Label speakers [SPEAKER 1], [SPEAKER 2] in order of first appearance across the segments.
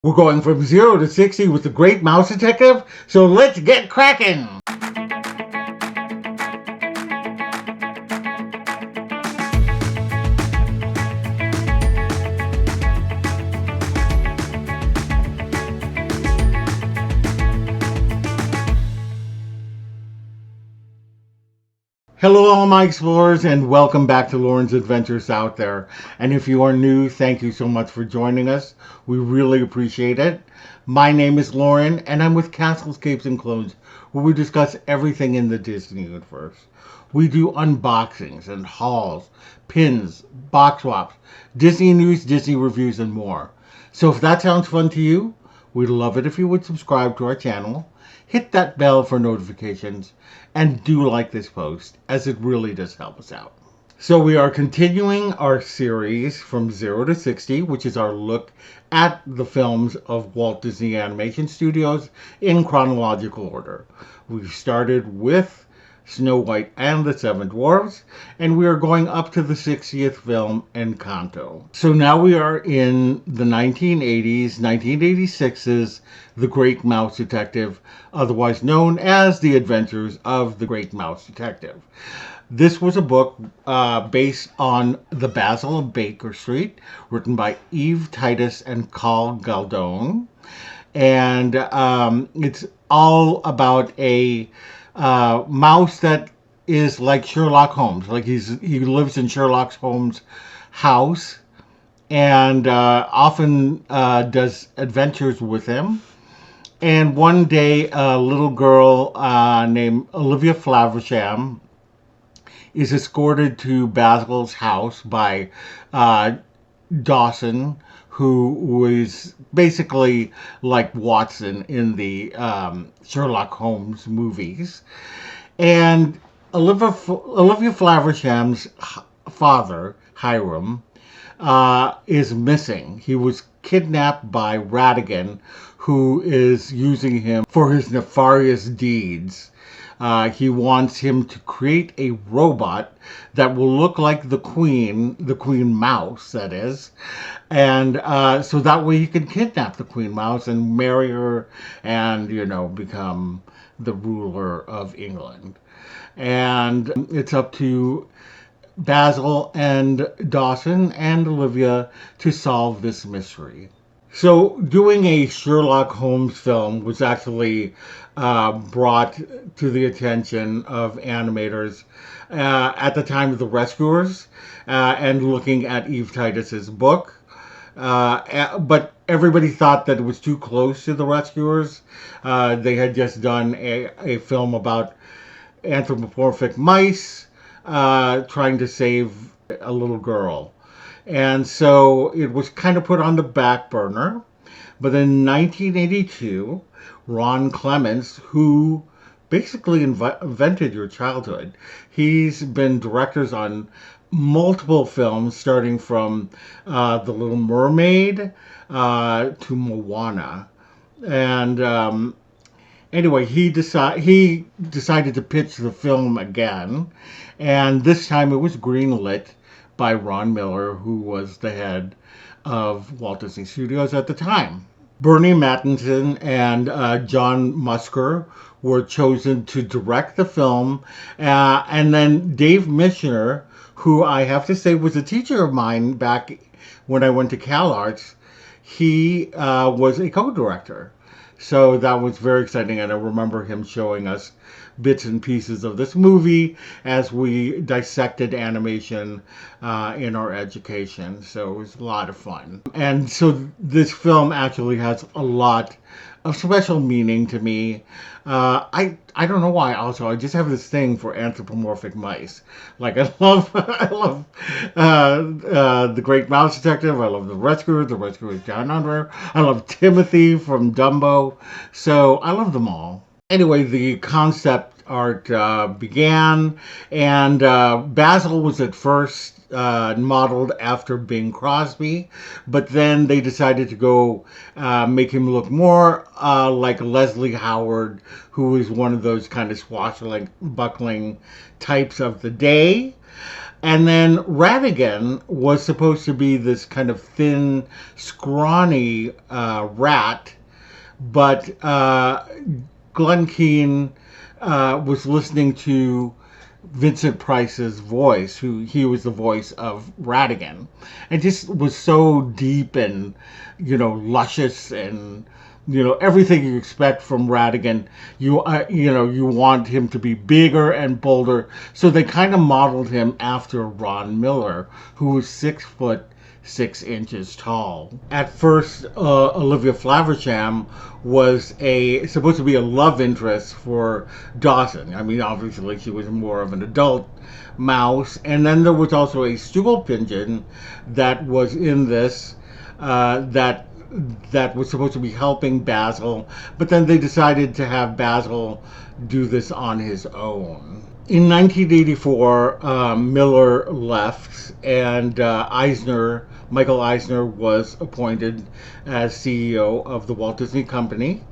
[SPEAKER 1] We're going from 0 to 60 with the Great Mouse Detective, so let's get cracking! Hello all my explorers and welcome back to Loren's Adventures Out There. And if you are new, thank you so much for joining us. We really appreciate it. My name is Loren and I'm with Castles, Capes, and Clones, where we discuss everything in the Disney universe. We do unboxings and hauls, pins, box swaps, Disney news, Disney reviews, and more. So if that sounds fun to you, we'd love it if you would subscribe to our channel, hit that bell for notifications, and do like this post, as it really does help us out. So we are continuing our series from 0 to 60, which is our look at the films of Walt Disney Animation Studios in chronological order. We started with Snow White and the Seven Dwarfs, and we are going up to the 60th film, Encanto. So now we are in the 1980s, 1986's The Great Mouse Detective, otherwise known as The Adventures of the Great Mouse Detective. This was a book based on The Basil of Baker Street, written by Eve Titus and Carl Galdone. And it's all about a mouse that is like Sherlock Holmes. Like he lives in Sherlock Holmes' house and often does adventures with him. And one day, a little girl named Olivia Flaversham is escorted to Basil's house by Dawson, who was basically like Watson in the Sherlock Holmes movies. And Olivia Flaversham's father, Hiram, is missing. He was kidnapped by Ratigan, who is using him for his nefarious deeds. He wants him to create a robot that will look like the Queen Mouse, that is. And so that way he can kidnap the Queen Mouse and marry her and, become the ruler of England. And it's up to Basil and Dawson and Olivia to solve this mystery. So doing a Sherlock Holmes film was actually brought to the attention of animators at the time of The Rescuers and looking at Eve Titus's book. But everybody thought that it was too close to The Rescuers. They had just done a film about anthropomorphic mice trying to save a little girl. And so it was kind of put on the back burner. But in 1982, Ron Clements, who basically invented your childhood, he's been directors on multiple films, starting from The Little Mermaid to Moana. And anyway, he decided to pitch the film again, and this time it was greenlit by Ron Miller, who was the head of Walt Disney Studios at the time. Bernie Mattinson and John Musker were chosen to direct the film, and then Dave Michener, who I have to say was a teacher of mine back when I went to CalArts, he was a co-director. So that was very exciting, and I remember him showing us bits and pieces of this movie as we dissected animation in our education. So it was a lot of fun. And so this film actually has a lot of special meaning to me. I don't know why. Also, I just have this thing for anthropomorphic mice. Like I love the Great Mouse Detective. I love the Rescuers Down Under. I love Timothy from Dumbo. So I love them all. Anyway, the concept art began, and Basil was at first modeled after Bing Crosby, but then they decided to go make him look more like Leslie Howard, who was one of those kind of swashbuckling types of the day. And then Ratigan was supposed to be this kind of thin, scrawny rat, but Glenn Keane was listening to Vincent Price's voice, who he was the voice of Ratigan, and just was so deep and luscious and everything you expect from Ratigan. You want him to be bigger and bolder, so they kind of modeled him after Ron Miller, who was 6 foot 6 inches tall. At first, Olivia Flaversham was supposed to be a love interest for Dawson. I mean, obviously she was more of an adult mouse, and then there was also a stool pigeon that was in this that was supposed to be helping Basil, but then they decided to have Basil do this on his own. In 1984, Miller left, and Michael Eisner, was appointed as CEO of the Walt Disney Company,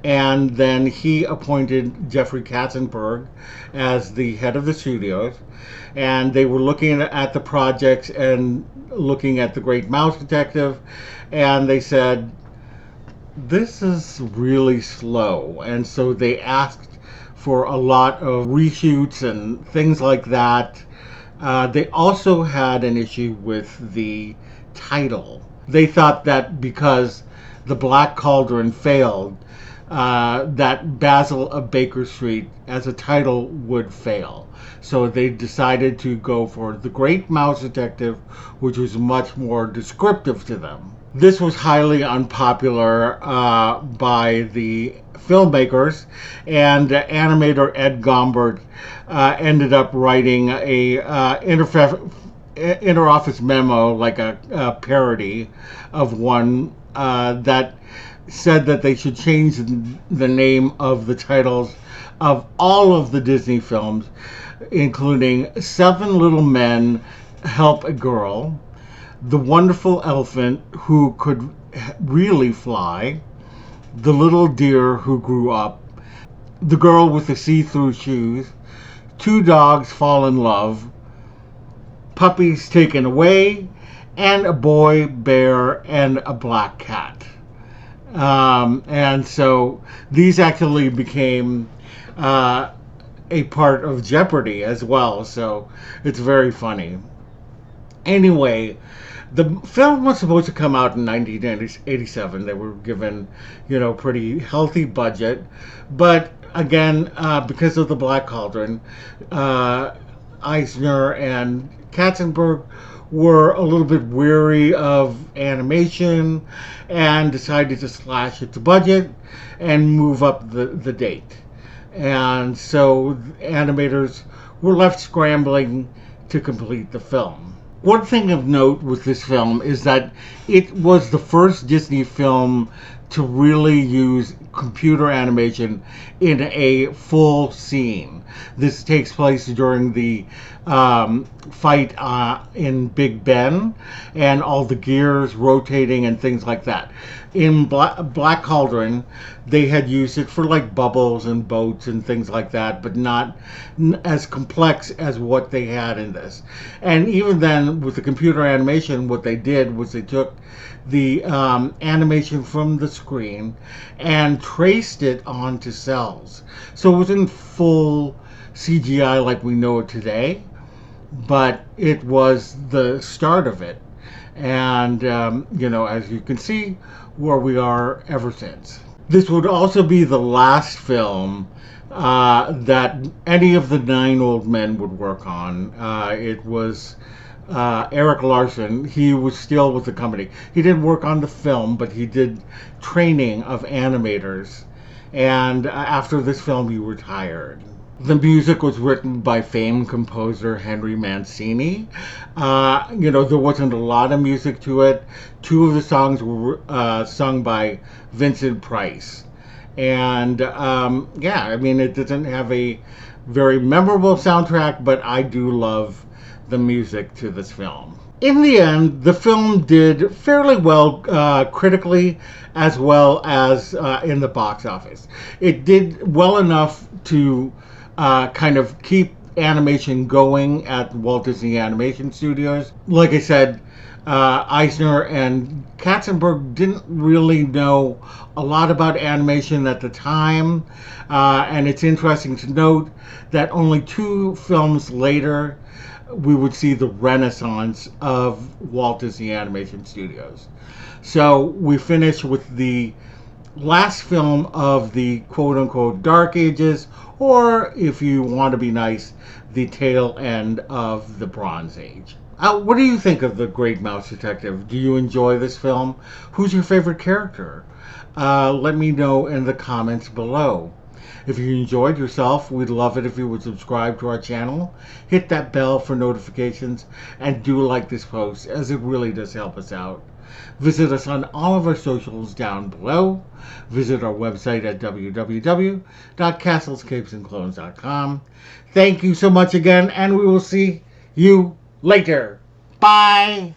[SPEAKER 1] and then he appointed Jeffrey Katzenberg as the head of the studios, and they were looking at the projects and looking at The Great Mouse Detective, and they said, this is really slow, and so they asked for a lot of reshoots and things like that. They also had an issue with the title. They thought that because The Black Cauldron failed, that Basil of Baker Street as a title would fail. So they decided to go for The Great Mouse Detective, which was much more descriptive to them. This was highly unpopular by the filmmakers, and animator Ed Gombert ended up writing a interoffice memo, like a parody of one that said that they should change the name of the titles of all of the Disney films, including Seven Little Men Help a Girl, The Wonderful Elephant Who Could Really Fly, The Little Deer Who Grew Up, The Girl with the See-Through Shoes, Two Dogs Fall in Love, Puppies Taken Away, and A Boy, Bear, and a Black Cat. And so these actually became a part of Jeopardy as well, so it's very funny. Anyway, the film was supposed to come out in 1987. They were given, pretty healthy budget, but again, because of The Black Cauldron, Eisner and Katzenberg were a little bit weary of animation and decided to slash its budget and move up the date. And so animators were left scrambling to complete the film. One thing of note with this film is that it was the first Disney film to really use computer animation in a full scene. This takes place during the fight in Big Ben, and all the gears rotating and things like that. In Black Cauldron, they had used it for like bubbles and boats and things like that, but not as complex as what they had in this. And even then, with the computer animation, what they did was they took the animation from the screen and traced it onto cells. So it wasn't full CGI like we know it today, but it was the start of it. And, as you can see, where we are ever since. This would also be the last film that any of the 9 old men would work on. It was Eric Larson. He was still with the company. He didn't work on the film, but he did training of animators. And after this film, he retired. The music was written by famed composer Henry Mancini. There wasn't a lot of music to it. 2 of the songs were sung by Vincent Price. And yeah, I mean, it doesn't have a very memorable soundtrack, but I do love the music to this film. In the end, the film did fairly well critically as well as in the box office. It did well enough to kind of keep animation going at Walt Disney Animation Studios. Like I said, Eisner and Katzenberg didn't really know a lot about animation at the time, and it's interesting to note that only 2 films later we would see the renaissance of Walt Disney Animation Studios. So we finish with the last film of the quote unquote Dark Ages, or if you want to be nice, the tail end of the Bronze Age. What do you think of The Great Mouse Detective? Do you enjoy this film? Who's your favorite character? Let me know in the comments below. If you enjoyed yourself, we'd love it if you would subscribe to our channel, hit that bell for notifications, and do like this post, as it really does help us out. Visit us on all of our socials down below. Visit our website at www.castlescapesandclones.com. Thank you so much again, and we will see you later. Bye!